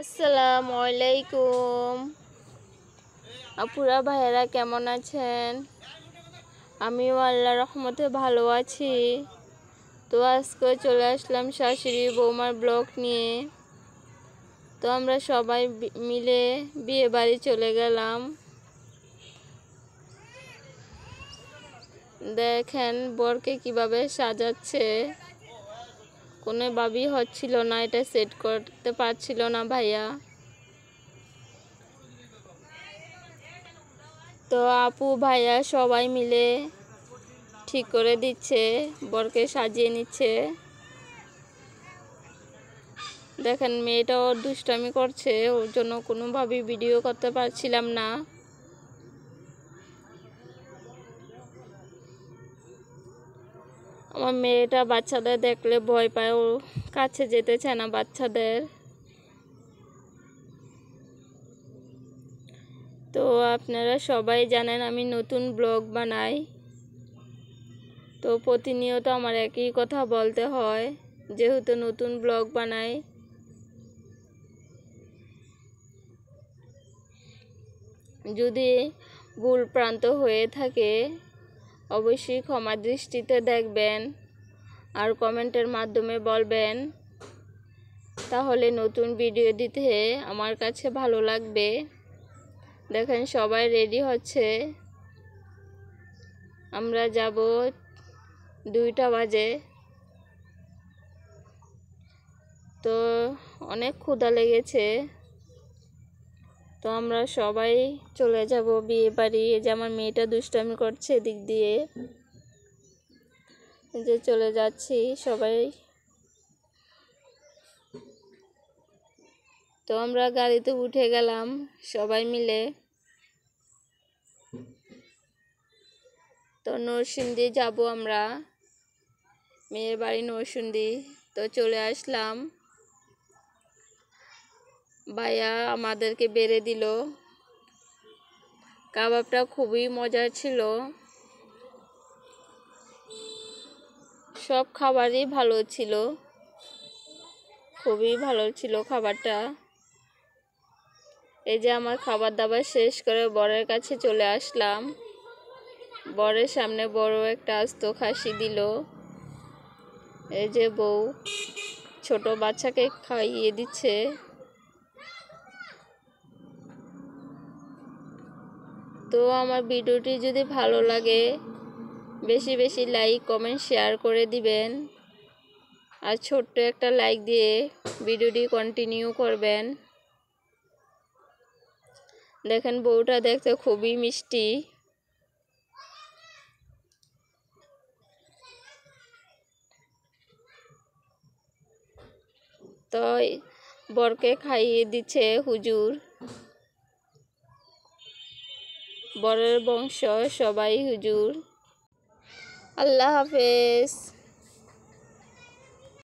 আসসালামু আলাইকুম আপুরা ভাইয়েরা, কেমন আছেন? আমিও আল্লাহর রহমতে ভালো আছি। তো আজকে চলে আসলাম শাশুড়ি বৌমার ব্লগ নিয়ে। তো আমরা সবাই মিলে বিয়ে বাড়ি চলে গেলাম। দেখেন বরকে কিভাবে সাজাচ্ছে। কোনোভাবেই হচ্ছিল না, এটা সেট করতে পারছিল না ভাইয়া। তো আপু ভাইয়া সবাই মিলে ঠিক করে দিচ্ছে, বরকে সাজিয়ে নিচ্ছে। দেখেন মেয়েটাও দুষ্টামি করছে, ওর জন্য কোনোভাবেই ভিডিও করতে পারছিলাম না। আমার মেয়েটা বাচ্চাদের দেখলে ভয় পায়, ও কাছে যেতে চায় না বাচ্চাদের। তো আপনারা সবাই জানেন আমি নতুন ব্লগ বানাই, তো প্রতিনিয়ত আমার একই কথা বলতে হয় যেহেতু নতুন ব্লগ বানাই। যদি ভুল প্রান্ত হয়ে থাকে অবশ্যই ক্ষমা দৃষ্টিতে দেখবেন আর কমেন্টের মাধ্যমে বলবেন, তাহলে নতুন ভিডিও দিতে আমার কাছে ভালো লাগবে। দেখেন সবাই রেডি হচ্ছে, আমরা যাব 2টা বাজে। তো অনেক ক্ষুধা লেগেছে, তো আমরা সবাই চলে যাব বিয়ে বাড়ি। এই যে আমার মেয়েটা দুষ্টামি করছে দিক দিয়ে, যে চলে যাচ্ছি সবাই। তো আমরা গাড়িতে উঠে গেলাম সবাই মিলে। তো নরসিংদী যাব আমরা, মেয়ের বাড়ি নরসিংদী। তো চলে আসলাম, ভাইয়া আমাদেরকে বেড়ে দিল। কাবাবটা খুবই মজার ছিল, সব খাবারই ভালো ছিল, খুবই ভালো ছিল খাবারটা। এই যে আমার খাবার দাবার শেষ করে বরের কাছে চলে আসলাম। বরের সামনে বড় একটা আস্ত খাসি দিল। এই যে বউ ছোট বাচ্চাকে খাইয়ে দিচ্ছে। তো আমার ভিডিওটি যদি ভালো লাগে বেশি বেশি লাইক কমেন্ট শেয়ার করে দিবেন, আর ছোট্ট একটা লাইক দিয়ে ভিডিওটি কন্টিনিউ করবেন। দেখেন বউটা দেখতে খুবই মিষ্টি। তো বরকে খাইয়ে দিচ্ছে হুজুর, বরের বংশ সবাই হুজুর। আল্লাহ হাফেজ।